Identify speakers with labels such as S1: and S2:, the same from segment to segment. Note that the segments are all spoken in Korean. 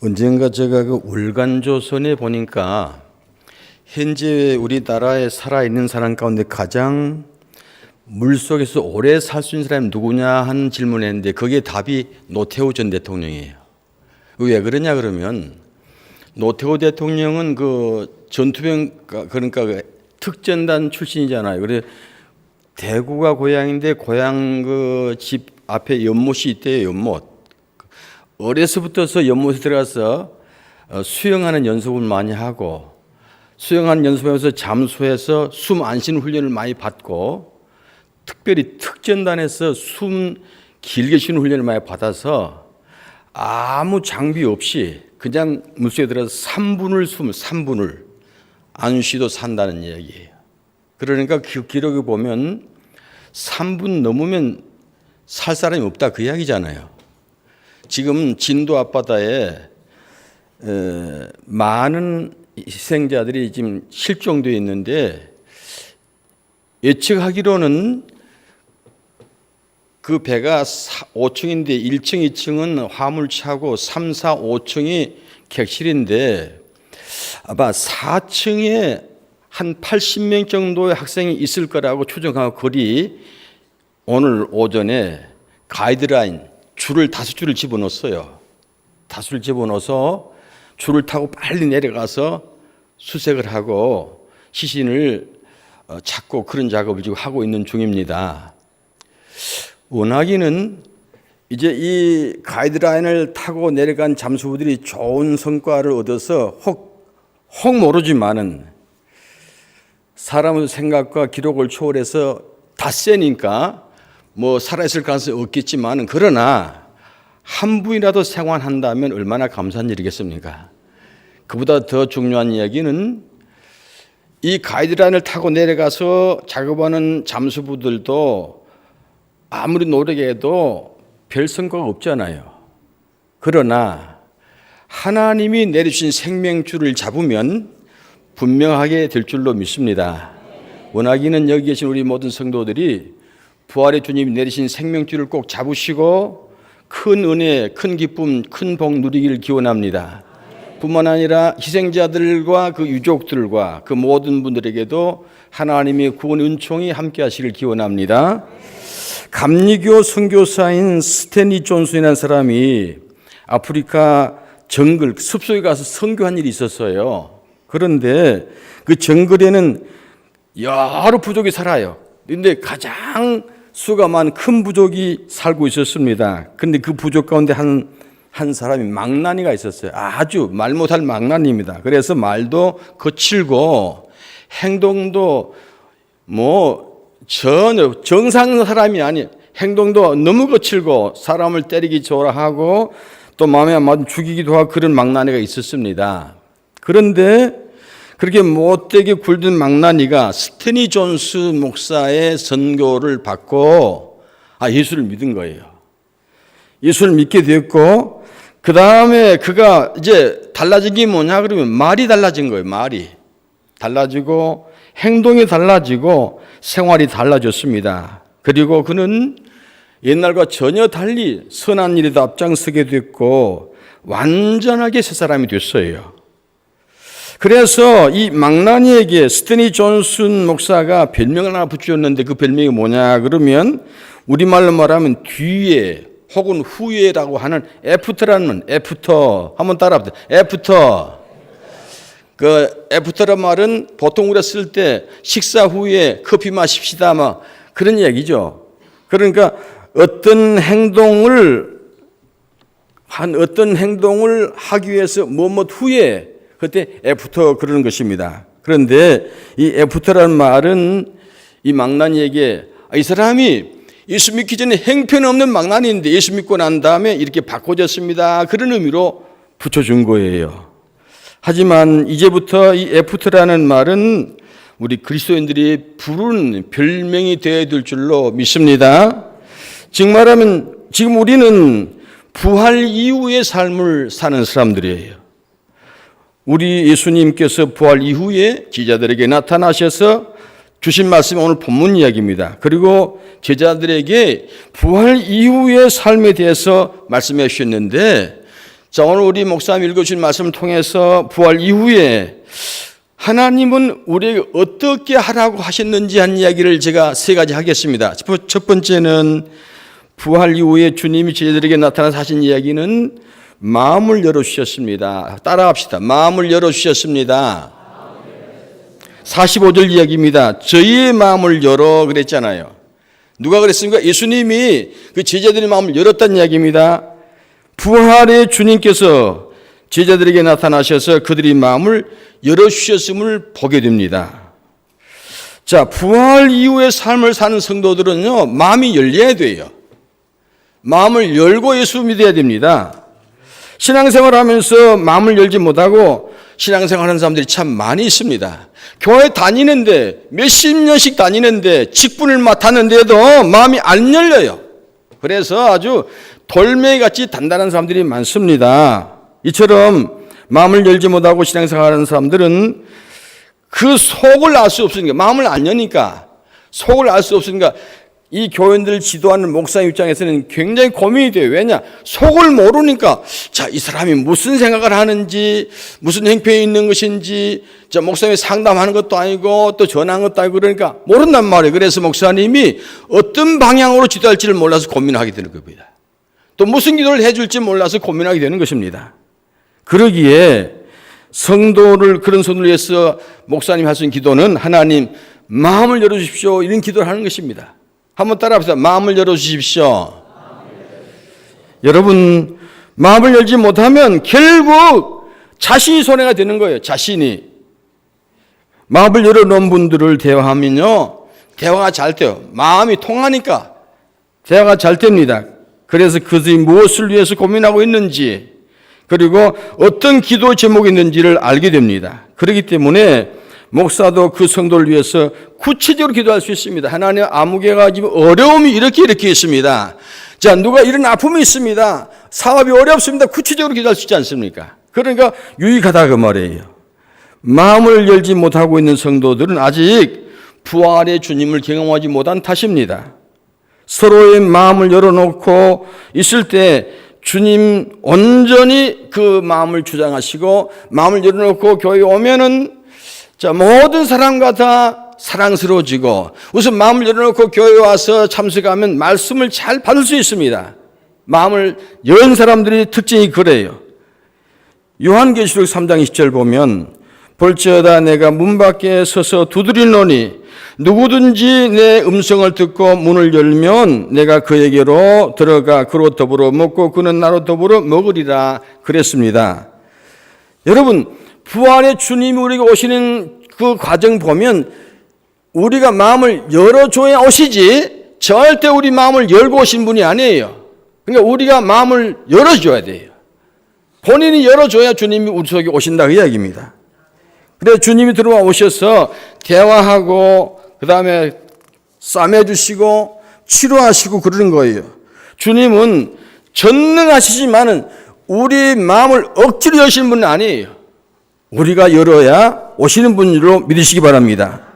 S1: 언젠가 제가 그 월간조선에 보니까 현재 우리나라에 살아있는 사람 가운데 가장 물속에서 오래 살 수 있는 사람이 누구냐 하는 질문을 했는데 거기에 답이 노태우 전 대통령이에요. 왜 그러냐 그러면 노태우 대통령은 그 전투병 그러니까 그 특전단 출신이잖아요. 그래 대구가 고향인데 고향 그 집 앞에 연못이 있대요. 연못. 어려서부터서 연못에 들어가서 수영하는 연습을 많이 하고 수영하는 연습하면서 잠수해서 숨 안 쉬는 훈련을 많이 받고 특별히 특전단에서 숨 길게 쉬는 훈련을 많이 받아서 아무 장비 없이 그냥 물속에 들어가서 3분을 안 쉬도 산다는 이야기예요. 그러니까 그 기록에 보면 3분 넘으면 살 사람이 없다 그 이야기잖아요. 지금 진도 앞바다에 많은 희생자들이 지금 실종되어 있는데 예측하기로는 그 배가 5층인데 1층, 2층은 화물차고 3, 4, 5층이 객실인데 아마 4층에 한 80명 정도의 학생이 있을 거라고 추정하고 거리 오늘 오전에 가이드라인 줄을 5줄을 집어넣었어요. 5줄을 집어넣어서 줄을 타고 빨리 내려가서 수색을 하고 시신을 찾고 그런 작업을 지금 하고 있는 중입니다. 원하기는 이제 이 가이드라인을 타고 내려간 잠수부들이 좋은 성과를 얻어서 혹 모르지만은 사람의 생각과 기록을 초월해서 닷새니까 뭐 살아있을 가능성이 없겠지만은 그러나 한 분이라도 생還한다면 얼마나 감사한 일이겠습니까? 그보다 더 중요한 이야기는 이 가이드라인을 타고 내려가서 작업하는 잠수부들도 아무리 노력해도 별 성과가 없잖아요. 그러나 하나님이 내려주신 생명줄을 잡으면 분명하게 될 줄로 믿습니다. 원하기는 여기 계신 우리 모든 성도들이 부활의 주님이 내리신 생명줄을 꼭 잡으시고 큰 은혜, 큰 기쁨, 큰 복 누리기를 기원합니다. 뿐만 아니라 희생자들과 그 유족들과 그 모든 분들에게도 하나님의 구원 은총이 함께 하시길 기원합니다. 감리교 선교사인 스탠리 존슨이라는 사람이 아프리카 정글 숲속에 가서 선교한 일이 있었어요. 그런데 그 정글에는 여러 부족이 살아요. 그런데 가장 수가 많은 큰 부족이 살고 있었습니다. 그런데 그 부족 가운데 한 사람이 망나니가 있었어요. 아주 말 못할 망나니입니다. 그래서 말도 거칠고 행동도 전혀 정상 사람이 아니 행동도 너무 거칠고 사람을 때리기 좋아하고 또 마음에 안 맞으면 죽이기도 하고 그런 망나니가 있었습니다. 그런데 그렇게 못되게 굴던 망나니가 스탠리 존슨 목사의 선교를 받고 예수를 믿은 거예요. 예수를 믿게 되었고 그 다음에 그가 이제 달라진 게 뭐냐 그러면 말이 달라진 거예요. 말이 달라지고 행동이 달라지고 생활이 달라졌습니다. 그리고 그는 옛날과 전혀 달리 선한 일에도 앞장서게 됐고 완전하게 새 사람이 됐어요. 그래서 이 망나니에게 스탠리 존슨 목사가 별명을 하나 붙였는데 그 별명이 뭐냐 그러면 우리말로 말하면 뒤에 혹은 후에라고 하는 애프터라는 애프터 한번 따라합시다. 애프터. 그 애프터란 말은 보통 우리가 쓸 때 식사 후에 커피 마십시다 뭐 그런 얘기죠. 그러니까 어떤 행동을 하기 위해서 뭐뭐 후에 그때 애프터 그러는 것입니다. 그런데 이 애프터라는 말은 이 망나니에게 이 사람이 예수 믿기 전에 형편없는 망나니인데 예수 믿고 난 다음에 이렇게 바꿔졌습니다. 그런 의미로 붙여준 거예요. 하지만 이제부터 이 애프터라는 말은 우리 그리스도인들이 부르는 별명이 되어야 될 줄로 믿습니다. 즉 말하면 지금 우리는 부활 이후의 삶을 사는 사람들이에요. 우리 예수님께서 부활 이후에 제자들에게 나타나셔서 주신 말씀이 오늘 본문 이야기입니다. 그리고 제자들에게 부활 이후의 삶에 대해서 말씀해 주셨는데 자, 오늘 우리 목사님 읽어주신 말씀을 통해서 부활 이후에 하나님은 우리에게 어떻게 하라고 하셨는지 한 이야기를 제가 세 가지 하겠습니다. 첫 번째는 부활 이후에 주님이 제자들에게 나타나서 하신 이야기는 마음을 열어주셨습니다. 따라합시다. 마음을 열어주셨습니다. 45절 이야기입니다. 저희의 마음을 열어 그랬잖아요. 누가 그랬습니까? 예수님이 그 제자들의 마음을 열었다는 이야기입니다. 부활의 주님께서 제자들에게 나타나셔서 그들의 마음을 열어주셨음을 보게 됩니다. 자, 부활 이후의 삶을 사는 성도들은요, 마음이 열려야 돼요. 마음을 열고 예수 믿어야 됩니다. 신앙생활 하면서 마음을 열지 못하고 신앙생활 하는 사람들이 참 많이 있습니다. 교회 다니는데 몇십 년씩 다니는데 직분을 맡았는데도 마음이 안 열려요. 그래서 아주 돌멩이같이 단단한 사람들이 많습니다. 이처럼 마음을 열지 못하고 신앙생활 하는 사람들은 그 속을 알 수 없으니까, 마음을 안 여니까 속을 알 수 없으니까 이 교인들 지도하는 목사님 입장에서는 굉장히 고민이 돼요. 왜냐? 속을 모르니까, 자, 이 사람이 무슨 생각을 하는지, 무슨 행편이 있는 것인지, 자, 목사님이 상담하는 것도 아니고, 또 전하는 것도 아니고, 그러니까 모른단 말이에요. 그래서 목사님이 어떤 방향으로 지도할지를 몰라서 고민하게 되는 겁니다. 또 무슨 기도를 해줄지 몰라서 고민하게 되는 것입니다. 그러기에 그런 성도를 위해서 목사님이 하신 기도는 하나님, 마음을 열어주십시오. 이런 기도를 하는 것입니다. 한번 따라합시다. 마음을 열어주십시오. 여러분, 마음을 열지 못하면 결국 자신이 손해가 되는 거예요. 자신이. 마음을 열어놓은 분들을 대화하면요, 대화가 잘 돼요. 마음이 통하니까 대화가 잘 됩니다. 그래서 그들이 무엇을 위해서 고민하고 있는지, 그리고 어떤 기도 제목이 있는지를 알게 됩니다. 그렇기 때문에 목사도 그 성도를 위해서 구체적으로 기도할 수 있습니다. 하나님, 아무개가 지금 어려움이 이렇게 있습니다. 자, 누가 이런 아픔이 있습니다. 사업이 어렵습니다. 구체적으로 기도할 수 있지 않습니까? 그러니까 유익하다 그 말이에요. 마음을 열지 못하고 있는 성도들은 아직 부활의 주님을 경험하지 못한 탓입니다. 서로의 마음을 열어놓고 있을 때 주님 온전히 그 마음을 주장하시고, 마음을 열어놓고 교회에 오면은 자, 모든 사람과 다 사랑스러워지고, 우선 마음을 열어놓고 교회에 와서 참석하면 말씀을 잘 받을 수 있습니다. 마음을 연 사람들이 특징이 그래요. 요한계시록 3장 20절 보면, 볼지어다 내가 문 밖에 서서 두드리노니 누구든지 내 음성을 듣고 문을 열면 내가 그에게로 들어가 그로 더불어 먹고 그는 나로 더불어 먹으리라 그랬습니다. 여러분, 부활의 주님이 우리가 오시는 그 과정 보면 우리가 마음을 열어줘야 오시지, 절대 우리 마음을 열고 오신 분이 아니에요. 그러니까 우리가 마음을 열어줘야 돼요. 본인이 열어줘야 주님이 우리 속에 오신다 그 이야기입니다. 그래서 주님이 들어와 오셔서 대화하고 그 다음에 싸매주시고 치료하시고 그러는 거예요. 주님은 전능하시지만은 우리 마음을 억지로 여시는 분은 아니에요. 우리가 열어야 오시는 분으로 믿으시기 바랍니다.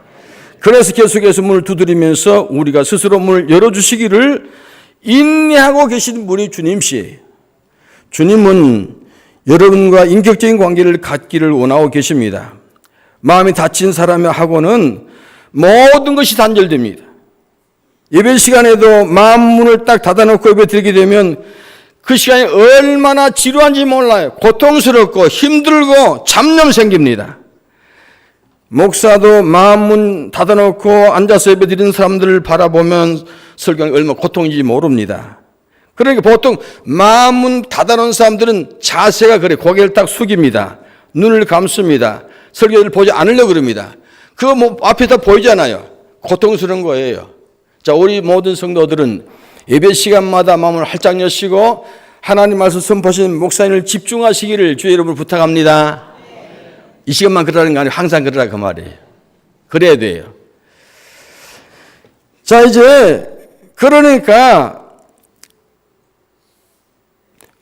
S1: 그래서 계속해서 문을 두드리면서 우리가 스스로 문을 열어주시기를 인내하고 계시는 분이 주님이시에요. 주님은 여러분과 인격적인 관계를 갖기를 원하고 계십니다. 마음이 다친 사람하고는 모든 것이 단절됩니다. 예배 시간에도 마음 문을 딱 닫아놓고 예배 드리게 되면 그 시간이 얼마나 지루한지 몰라요. 고통스럽고 힘들고 잡념 생깁니다. 목사도 마음 문 닫아놓고 앉아서 예배 드리는 사람들을 바라보면 설교가 얼마나 고통인지 모릅니다. 그러니까 보통 마음 문 닫아놓은 사람들은 자세가 그래. 고개를 딱 숙입니다. 눈을 감습니다. 설교를 보지 않으려고 그럽니다. 그거 뭐 앞에 다 보이잖아요. 고통스러운 거예요. 자, 우리 모든 성도들은 예배 시간마다 마음을 활짝 여시고 하나님 말씀 선포하신 목사님을 집중하시기를 주의 이름으로 부탁합니다. 이 시간만 그러라는 거 아니고 항상 그러라 그 말이에요. 그래야 돼요. 자, 이제 그러니까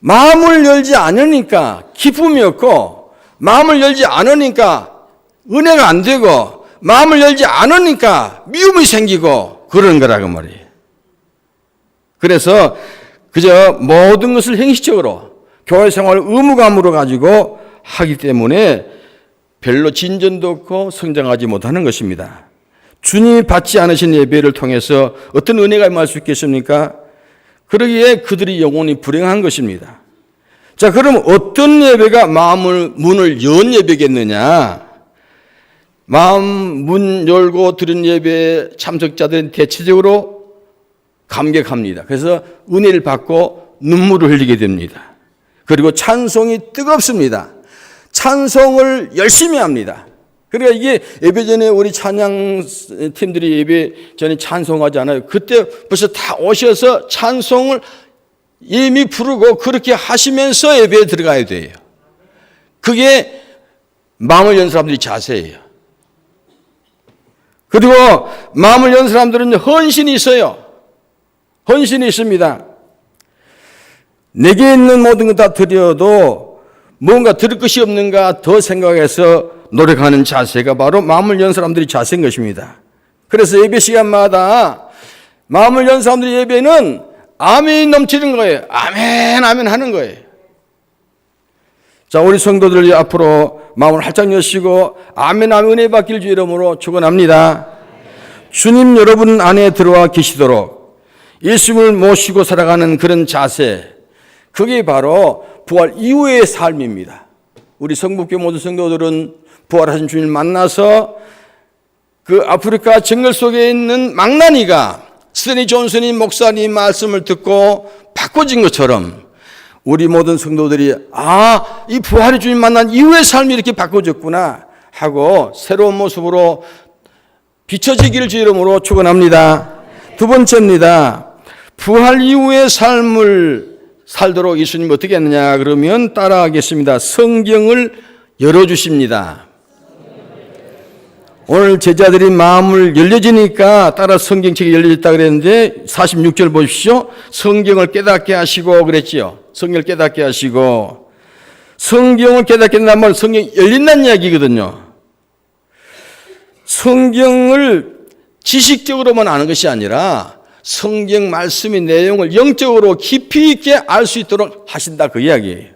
S1: 마음을 열지 않으니까 기쁨이 없고, 마음을 열지 않으니까 은혜가 안 되고, 마음을 열지 않으니까 미움이 생기고 그런 거라 그 말이에요. 그래서 그저 모든 것을 형식적으로 교회 생활을 의무감으로 가지고 하기 때문에 별로 진전도 없고 성장하지 못하는 것입니다. 주님이 받지 않으신 예배를 통해서 어떤 은혜가 임할 수 있겠습니까? 그러기에 그들이 영혼이 불행한 것입니다. 자, 그럼 어떤 예배가 마음을 문을 연 예배겠느냐? 마음 문 열고 드린 예배 참석자들은 대체적으로 감격합니다. 그래서 은혜를 받고 눈물을 흘리게 됩니다. 그리고 찬송이 뜨겁습니다. 찬송을 열심히 합니다. 그러니까 이게 예배 전에 우리 찬양 팀들이 예배 전에 찬송하지 않아요. 그때 벌써 다 오셔서 찬송을 이미 부르고 그렇게 하시면서 예배에 들어가야 돼요. 그게 마음을 연 사람들이 자세예요. 그리고 마음을 연 사람들은 헌신이 있어요. 헌신이 있습니다. 내게 있는 모든 것 다 드려도 뭔가 들을 것이 없는가 더 생각해서 노력하는 자세가 바로 마음을 연 사람들이 자세인 것입니다. 그래서 예배 시간마다 마음을 연 사람들의 예배는 아멘이 넘치는 거예요. 아멘, 아멘 하는 거예요. 자, 우리 성도들 앞으로 마음을 활짝 여시고 아멘, 아멘 은혜 받길 주 이름으로 축원합니다. 주님 여러분 안에 들어와 계시도록 예수님을 모시고 살아가는 그런 자세, 그게 바로 부활 이후의 삶입니다. 우리 성북교 모든 성도들은 부활하신 주님을 만나서 그 아프리카 정글 속에 있는 망나니가 스테니 존슨이 목사님 말씀을 듣고 바꿔진 것처럼 우리 모든 성도들이 이 부활의 주님 만난 이후의 삶이 이렇게 바꿔졌구나 하고 새로운 모습으로 비춰지기를 주 이름으로 축원합니다. 두 번째입니다. 부활 이후의 삶을 살도록 예수님이 어떻게 했느냐 그러면 따라하겠습니다. 성경을 열어주십니다. 오늘 제자들이 마음을 열려지니까 따라 성경책이 열려졌다 그랬는데 46절 보십시오. 성경을 깨닫게 하시고 그랬지요. 성경을 깨닫게 하시고, 성경을 깨닫게 한다는 말은 성경이 열린다는 이야기거든요. 성경을 지식적으로만 아는 것이 아니라 성경 말씀의 내용을 영적으로 깊이 있게 알 수 있도록 하신다 그 이야기예요.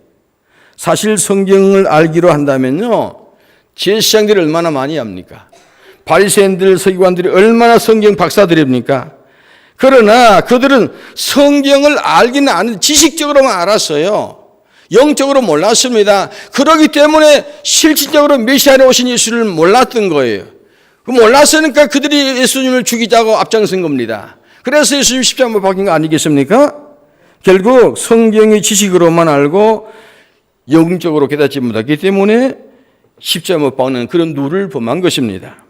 S1: 사실 성경을 알기로 한다면요, 제사장들이 얼마나 많이 합니까? 바리새인들, 서기관들이 얼마나 성경 박사들입니까? 그러나 그들은 성경을 알기는 아는데 지식적으로만 알았어요. 영적으로 몰랐습니다. 그렇기 때문에 실질적으로 메시아에 오신 예수를 몰랐던 거예요. 그 몰랐으니까 그들이 예수님을 죽이자고 앞장선 겁니다. 그래서 예수님 십자가 못 박힌 거 아니겠습니까? 결국 성경의 지식으로만 알고 영적으로 깨닫지 못했기 때문에 십자가 못 박는 그런 누를 범한 것입니다.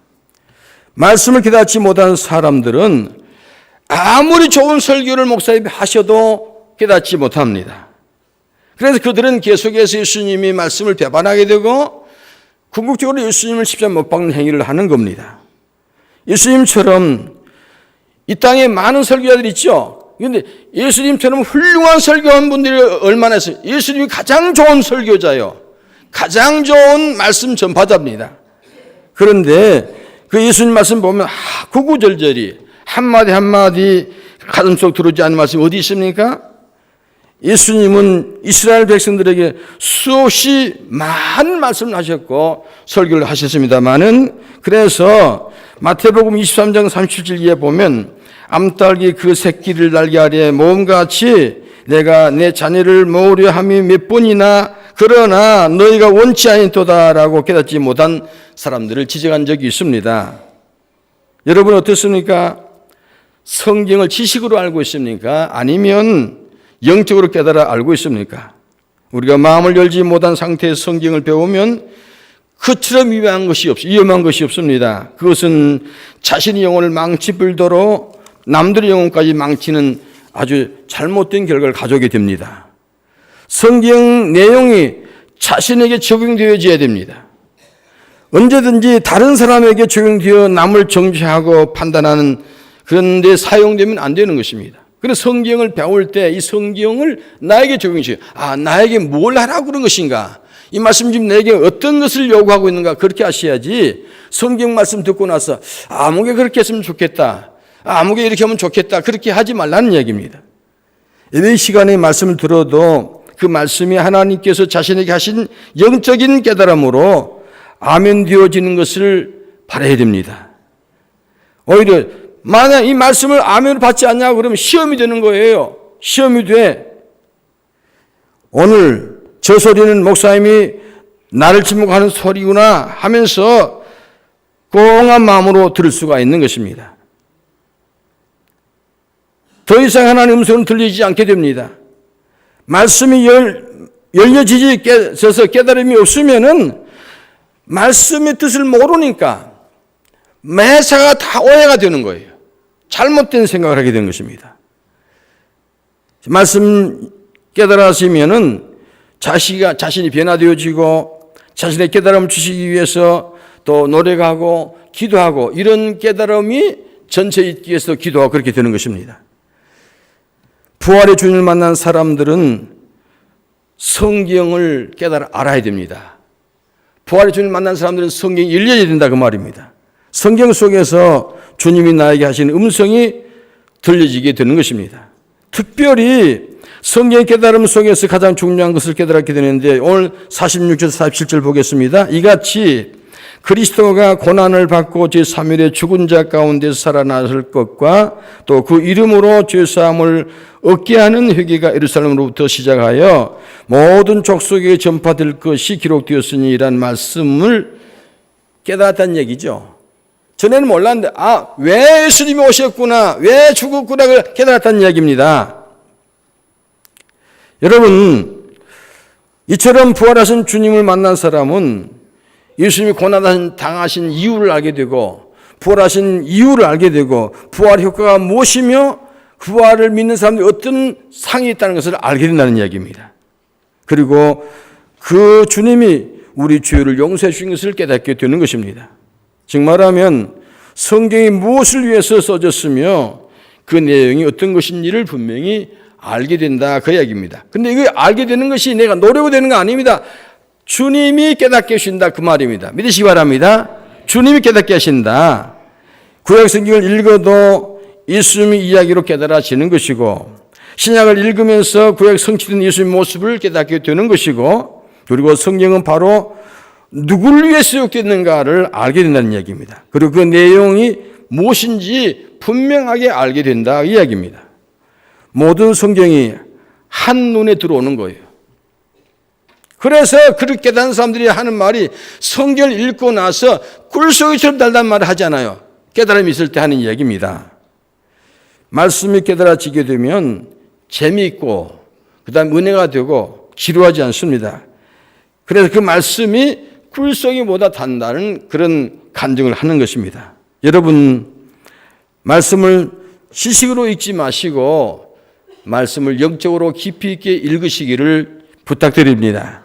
S1: 말씀을 깨닫지 못한 사람들은 아무리 좋은 설교를 목사님이 하셔도 깨닫지 못합니다. 그래서 그들은 계속해서 예수님이 말씀을 배반하게 되고 궁극적으로 예수님을 십자가 못 박는 행위를 하는 겁니다. 예수님처럼 이 땅에 많은 설교자들이 있죠. 그런데 예수님처럼 훌륭한 설교한 분들이 얼마나 있어요. 예수님이 가장 좋은 설교자요. 가장 좋은 말씀 전파자입니다. 그런데 그 예수님 말씀 보면 구구절절히 한마디 한마디 가슴속 들어오지 않는 말씀이 어디 있습니까? 예수님은 이스라엘 백성들에게 수없이 많은 말씀을 하셨고 설교를 하셨습니다마는, 그래서 마태복음 23장 37절에 보면 암탉이 그 새끼를 날개 아래 모험같이 내가 내 자녀를 모으려 함이 몇 번이나 그러나 너희가 원치 아니도다라고 깨닫지 못한 사람들을 지적한 적이 있습니다. 여러분 어떻습니까? 성경을 지식으로 알고 있습니까? 아니면 영적으로 깨달아 알고 있습니까? 우리가 마음을 열지 못한 상태에서 성경을 배우면 그처럼 위험한 것이 없습니다. 그것은 자신의 영혼을 망치불도록 남들의 영혼까지 망치는 아주 잘못된 결과를 가져오게 됩니다. 성경 내용이 자신에게 적용되어져야 됩니다. 언제든지 다른 사람에게 적용되어 남을 정죄하고 판단하는 그런 데 사용되면 안 되는 것입니다. 그래서 성경을 배울 때 이 성경을 나에게 적용시켜요. 나에게 뭘 하라고 그런 것인가? 이 말씀 지금 내게 어떤 것을 요구하고 있는가? 그렇게 하셔야지 성경 말씀 듣고 나서 아무게 그렇게 했으면 좋겠다. 아무게 이렇게 하면 좋겠다. 그렇게 하지 말라는 얘기입니다. 예배 시간에 말씀을 들어도 그 그 말씀이 하나님께서 자신에게 하신 영적인 깨달음으로 아멘 되어지는 것을 바라야 됩니다. 오히려 만약 이 말씀을 아멘을 받지 않냐고 그러면 시험이 되는 거예요. 시험이 돼. 오늘 저 소리는 목사님이 나를 지목하는 소리구나 하면서 공허한 마음으로 들을 수가 있는 것입니다. 더 이상 하나님의 음성은 들리지 않게 됩니다. 말씀이 열려져서 깨달음이 없으면은 말씀의 뜻을 모르니까 매사가 다 오해가 되는 거예요. 잘못된 생각을 하게 되는 것입니다. 말씀 깨달아지면은 자신이 변화되어지고 자신의 깨달음을 주시기 위해서 또 노력하고 기도하고 이런 깨달음이 전체에 있기 위해서 기도하고 그렇게 되는 것입니다. 부활의 주님을 만난 사람들은 성경을 깨달아 알아야 됩니다. 부활의 주님을 만난 사람들은 성경이 열려야 된다 그 말입니다. 성경 속에서 주님이 나에게 하시는 음성이 들려지게 되는 것입니다. 특별히 성경의 깨달음 속에서 가장 중요한 것을 깨달았게 되는데 오늘 46절 47절 보겠습니다. 이같이 그리스도가 고난을 받고 제3일에 죽은 자 가운데서 살아났을 것과 또 그 이름으로 죄사함을 얻게 하는 회개가 예루살렘으로부터 시작하여 모든 족속에 전파될 것이 기록되었으니 이란 말씀을 깨달았다는 얘기죠. 전에는 몰랐는데 왜 예수님이 오셨구나, 왜 죽었구나 그걸 깨달았다는 이야기입니다. 여러분, 이처럼 부활하신 주님을 만난 사람은 예수님이 고난 당하신 이유를 알게 되고 부활하신 이유를 알게 되고 부활 효과가 무엇이며 부활을 믿는 사람들이 어떤 상이 있다는 것을 알게 된다는 이야기입니다. 그리고 그 주님이 우리 죄를 용서해 주신 것을 깨닫게 되는 것입니다. 즉 말하면 성경이 무엇을 위해서 써졌으며 그 내용이 어떤 것인지를 분명히 알게 된다 그 이야기입니다. 그런데 이거 알게 되는 것이 내가 노력이 되는 거 아닙니다. 주님이 깨닫게 하신다 그 말입니다. 믿으시기 바랍니다. 주님이 깨닫게 하신다. 구약 성경을 읽어도 예수님의 이야기로 깨달아지는 것이고 신약을 읽으면서 구약 성취된 예수님의 모습을 깨닫게 되는 것이고 그리고 성경은 바로 누구를 위해 수록됐는가를 알게 된다는 이야기입니다. 그리고 그 내용이 무엇인지 분명하게 알게 된다 이 이야기입니다. 모든 성경이 한눈에 들어오는 거예요. 그래서 그렇게 깨닫는 사람들이 하는 말이 성경을 읽고 나서 꿀송이처럼 달단 말을 하잖아요. 깨달음이 있을 때 하는 이야기입니다. 말씀이 깨달아지게 되면 재미있고 그다음 은혜가 되고 지루하지 않습니다. 그래서 그 말씀이 꿀송이보다 단다는 그런 간증을 하는 것입니다. 여러분, 말씀을 지식으로 읽지 마시고 말씀을 영적으로 깊이 있게 읽으시기를 부탁드립니다.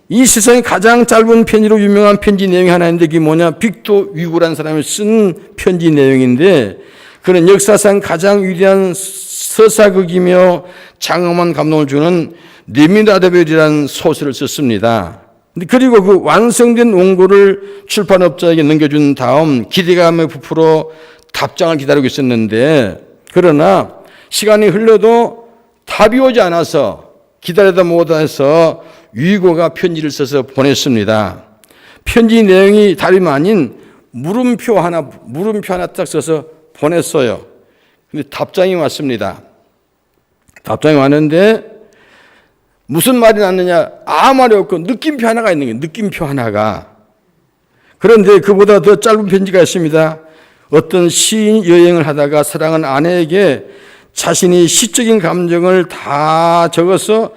S1: 이 세상에 가장 짧은 편지로 유명한 편지 내용이 하나 있는데 그게 뭐냐? 빅토 위고라는 사람이 쓴 편지 내용인데 그는 역사상 가장 위대한 서사극이며 장엄한 감동을 주는 리미다데벨이라는 소설을 썼습니다. 그리고 그 완성된 원고를 출판업자에게 넘겨준 다음 기대감에 부풀어 답장을 기다리고 있었는데 그러나 시간이 흘러도 답이 오지 않아서 기다리다 못해서 위고가 편지를 써서 보냈습니다. 편지 내용이 다름 아닌 물음표 하나 딱 써서 보냈어요. 근데 답장이 왔습니다. 답장이 왔는데 무슨 말이 났느냐? 아무 말이 없고 느낌표 하나가 있는 거예요. 느낌표 하나가. 그런데 그보다 더 짧은 편지가 있습니다. 어떤 시인이 여행을 하다가 사랑하는 아내에게 자신이 시적인 감정을 다 적어서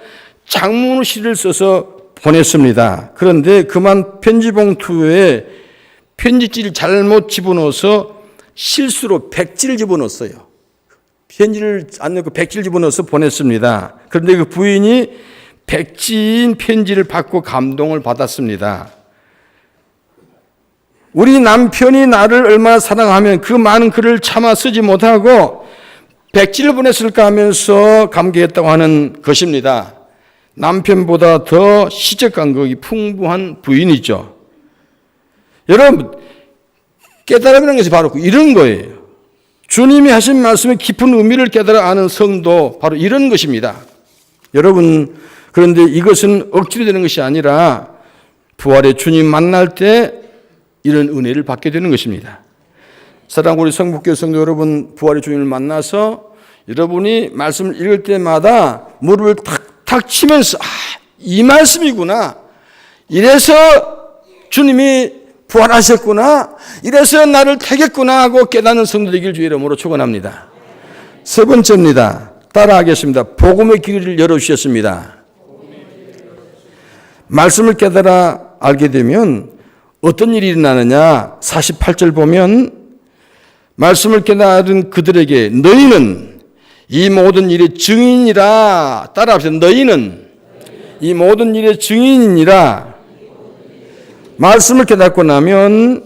S1: 장문 시를 써서 보냈습니다. 그런데 그만 편지 봉투에 편지지를 잘못 집어넣어서 실수로 백지를 집어넣었어요. 편지를 안 넣고 백지를 집어넣어서 보냈습니다. 그런데 그 부인이 백지인 편지를 받고 감동을 받았습니다. 우리 남편이 나를 얼마나 사랑하면 그 많은 글을 차마 쓰지 못하고 백지를 보냈을까 하면서 감격했다고 하는 것입니다. 남편보다 더 시적 감각이 풍부한 부인이죠. 여러분, 깨달음이라는 것이 바로 이런 거예요. 주님이 하신 말씀의 깊은 의미를 깨달아 아는 성도 바로 이런 것입니다. 여러분, 그런데 이것은 억지로 되는 것이 아니라 부활의 주님 만날 때 이런 은혜를 받게 되는 것입니다. 사랑하는 우리 성북교회 성도 여러분, 부활의 주님을 만나서 여러분이 말씀을 읽을 때마다 무릎을 탁탁 치면서 이 말씀이구나. 이래서 주님이 부활하셨구나. 이래서 나를 택했구나 하고 깨닫는 성도 되길 주의 이름으로 축원합니다. 세 번째입니다. 따라하겠습니다. 복음의 길을 열어주셨습니다. 말씀을 깨달아 알게 되면 어떤 일이 일어나느냐. 48절 보면 말씀을 깨달은 그들에게 너희는 이 모든 일의 증인이라. 따라합시다. 너희는 이 모든 일의 증인이니라. 말씀을 깨닫고 나면,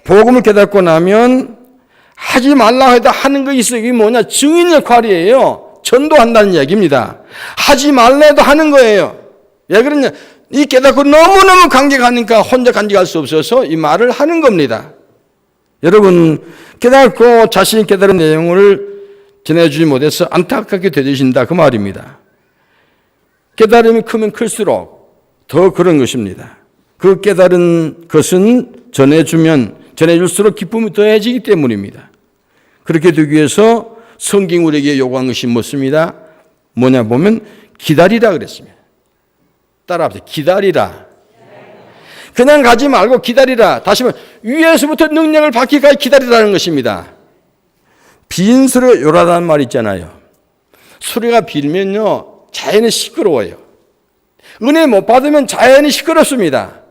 S1: 복음을 깨닫고 나면 하지 말라 해도 하는 거 있어요. 이게 뭐냐? 증인 역할이에요. 전도한다는 얘기입니다. 하지 말라 해도 하는 거예요. 왜 그러냐? 이 깨닫고 너무너무 간직하니까 혼자 간직할 수 없어서 이 말을 하는 겁니다. 여러분, 깨닫고 자신이 깨달은 내용을 전해주지 못해서 안타깝게 되어진다 그 말입니다. 깨달음이 크면 클수록 더 그런 것입니다. 그 깨달은 것은 전해줄수록 기쁨이 더해지기 때문입니다. 그렇게 되기 위해서 성경 우리에게 요구한 것이 뭐습니다? 뭐냐 보면 기다리라 그랬습니다. 따라합시다. 기다리라. 그냥 가지 말고 기다리라. 다시 말해 위에서부터 능력을 받기까지 기다리라는 것입니다. 빈 소리가 요란한 말 있잖아요. 소리가 빌면요 자연이 시끄러워요. 은혜 못 받으면 자연이 시끄럽습니다.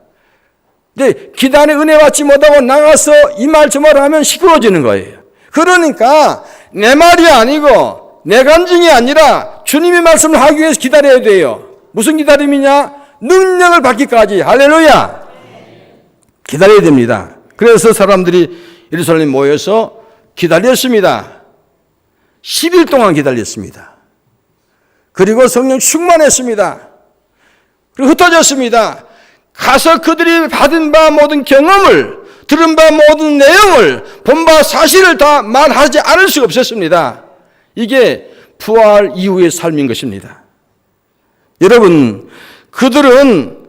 S1: 근데 기단에 은혜 받지 못하고 나가서 이 말 저 말 하면 시끄러워지는 거예요. 그러니까 내 말이 아니고 내 간증이 아니라 주님의 말씀을 하기 위해서 기다려야 돼요. 무슨 기다림이냐? 능력을 받기까지. 할렐루야. 기다려야 됩니다. 그래서 사람들이 예루살렘에 모여서 기다렸습니다. 10일 동안 기다렸습니다. 그리고 성령 충만했습니다. 그리고 흩어졌습니다. 가서 그들이 받은 바 모든 경험을, 들은 바 모든 내용을, 본 바 사실을 다 말하지 않을 수가 없었습니다. 이게 부활 이후의 삶인 것입니다. 여러분, 그들은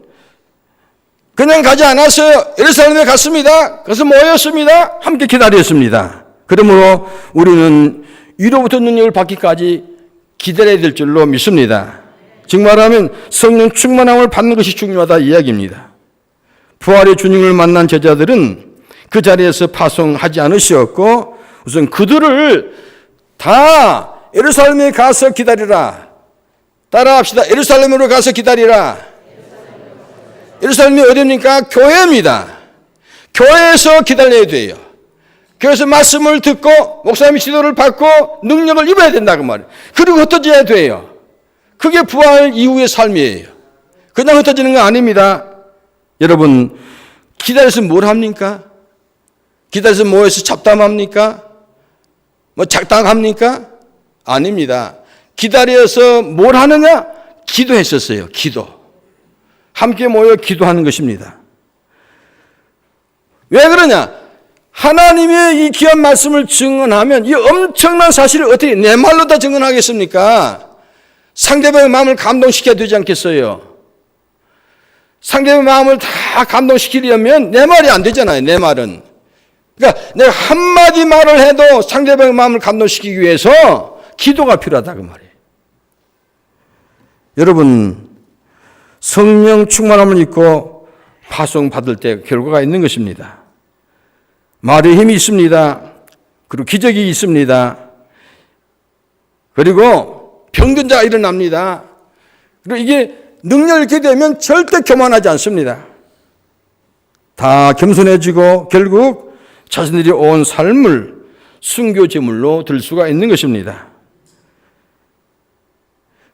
S1: 그냥 가지 않았어요. 예루살렘에 갔습니다. 그래서 모였습니다. 함께 기다렸습니다. 그러므로 우리는 위로부터 능력을 받기까지 기다려야 될 줄로 믿습니다. 즉 말하면 성령 충만함을 받는 것이 중요하다 이야기입니다. 부활의 주님을 만난 제자들은 그 자리에서 파송하지 않으셨고 우선 그들을 다 예루살렘에 가서 기다리라. 따라합시다. 예루살렘으로 가서 기다리라. 예루살렘이 어디입니까? 교회입니다. 교회에서 기다려야 돼요. 그래서 말씀을 듣고 목사님의 지도를 받고 능력을 입어야 된다 그 말이에요. 그리고 흩어져야 돼요. 그게 부활 이후의 삶이에요. 그냥 흩어지는 거 아닙니다. 여러분, 기다려서 뭘 합니까? 기다려서 모여서 잡담합니까? 뭐 작당합니까? 아닙니다. 기다려서 뭘 하느냐? 기도했었어요. 기도. 함께 모여 기도하는 것입니다. 왜 그러냐? 하나님의 이 귀한 말씀을 증언하면 이 엄청난 사실을 어떻게 내 말로 다 증언하겠습니까? 상대방의 마음을 감동시켜야 되지 않겠어요? 상대방의 마음을 다 감동시키려면 내 말이 안 되잖아요. 내 말은. 그러니까 내가 한마디 말을 해도 상대방의 마음을 감동시키기 위해서 기도가 필요하다 그 말이에요. 여러분, 성령 충만함을 입고 파송받을 때 결과가 있는 것입니다. 말의 힘이 있습니다. 그리고 기적이 있습니다. 그리고 병든자가 일어납니다. 그리고 이게 능력을 잃게 되면 절대 교만하지 않습니다. 다 겸손해지고 결국 자신들이 온 삶을 순교제물로 들 수가 있는 것입니다.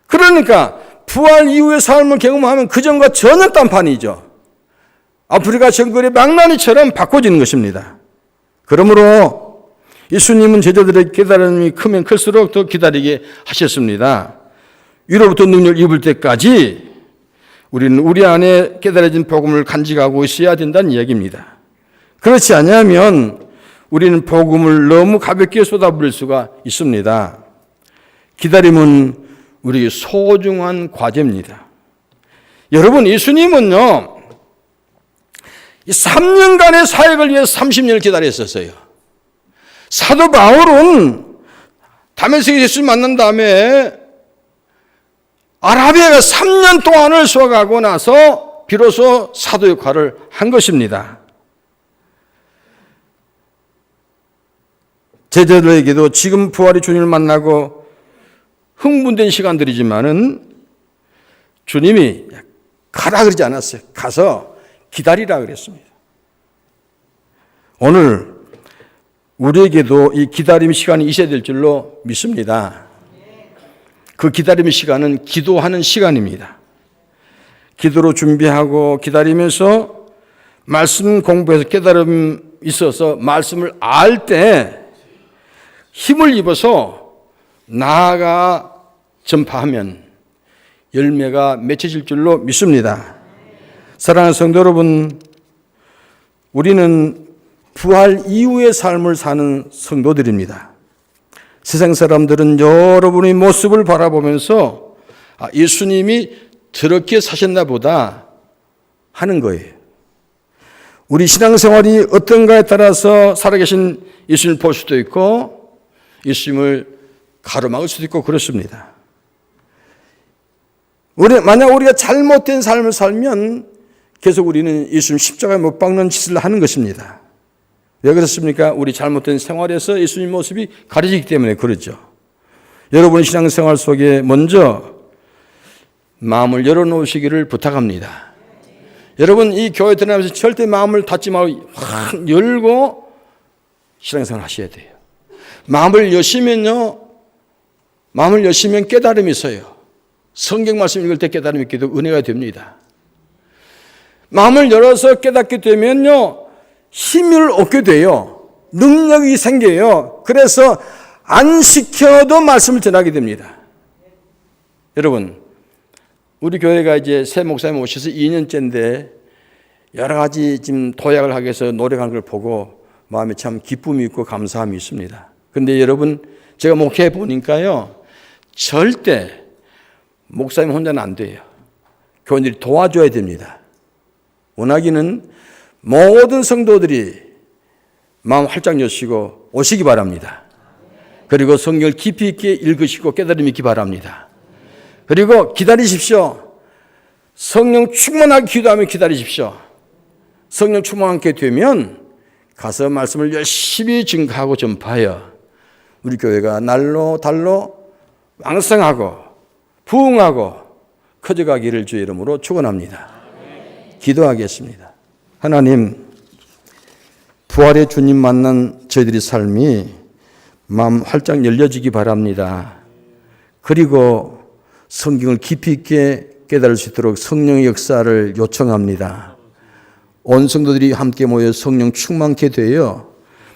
S1: 그러니까 부활 이후의 삶을 경험하면 그전과 전혀 딴판이죠. 아프리카 정글의 망나니처럼 바꿔지는 것입니다. 그러므로 예수님은 제자들의 깨달음이 크면 클수록 더 기다리게 하셨습니다. 위로부터 능력을 입을 때까지 우리는 우리 안에 깨달아진 복음을 간직하고 있어야 된다는 이야기입니다. 그렇지 않으면 우리는 복음을 너무 가볍게 쏟아부을 수가 있습니다. 기다림은 우리에게 소중한 과제입니다. 여러분, 예수님은요, 이 3년간의 사역을 위해 30년을 기다렸었어요. 사도 바울은 다메섹에서 예수님 만난 다음에 아라비아가 3년 동안을 수학하고 나서 비로소 사도 역할을 한 것입니다. 제자들에게도 지금 부활의 주님을 만나고 흥분된 시간들이지만은 주님이 가라 그러지 않았어요. 가서 기다리라 그랬습니다. 오늘 우리에게도 이 기다림 시간이 있어야 될 줄로 믿습니다. 그 기다림의 시간은 기도하는 시간입니다. 기도로 준비하고 기다리면서 말씀 공부해서 깨달음이 있어서 말씀을 알 때 힘을 입어서 나아가 전파하면 열매가 맺혀질 줄로 믿습니다. 사랑하는 성도 여러분, 우리는 부활 이후의 삶을 사는 성도들입니다. 세상 사람들은 여러분의 모습을 바라보면서 예수님이 저렇게 사셨나 보다 하는 거예요. 우리 신앙생활이 어떤가에 따라서 살아계신 예수님을 볼 수도 있고 예수님을 가로막을 수도 있고 그렇습니다. 만약 우리가 잘못된 삶을 살면 계속 우리는 예수님 십자가에 못 박는 짓을 하는 것입니다. 왜 그렇습니까? 우리 잘못된 생활에서 예수님 모습이 가려지기 때문에 그렇죠. 여러분의 신앙생활 속에 먼저 마음을 열어놓으시기를 부탁합니다. 여러분, 이 교회 들어가면서 절대 마음을 닫지 말고 확 열고 신앙생활 하셔야 돼요. 마음을 여시면 깨달음이 있어요. 성경 말씀 읽을 때 깨달음이 있기도 은혜가 됩니다. 마음을 열어서 깨닫게 되면요, 힘을 얻게 돼요. 능력이 생겨요. 그래서 안 시켜도 말씀을 전하게 됩니다. 여러분, 우리 교회가 이제 새 목사님 오셔서 2년째인데 여러 가지 지금 도약을 하기 위해서 노력하는 걸 보고 마음에 참 기쁨이 있고 감사함이 있습니다. 그런데 여러분, 제가 목회해 보니까요, 절대 목사님 혼자는 안 돼요. 교인들이 도와줘야 됩니다. 원하기는 모든 성도들이 마음 활짝 여시고 오시기 바랍니다. 그리고 성경을 깊이 있게 읽으시고 깨달음이 있기 바랍니다. 그리고 기다리십시오. 성령 충만하게 기도하며 기다리십시오. 성령 충만하게 되면 가서 말씀을 열심히 증거하고 전파하여 우리 교회가 날로 달로 왕성하고 부흥하고 커져가기를 주의 이름으로 축원합니다. 기도하겠습니다. 하나님, 부활의 주님 만난 저희들의 삶이 마음 활짝 열려지기 바랍니다. 그리고 성경을 깊이 있게 깨달을 수 있도록 성령의 역사를 요청합니다. 온 성도들이 함께 모여 성령 충만케 되어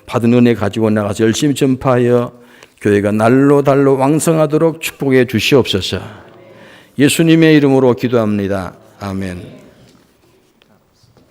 S1: 받은 은혜 가지고 나가서 열심히 전파하여 교회가 날로 달로 왕성하도록 축복해 주시옵소서. 예수님의 이름으로 기도합니다. 아멘.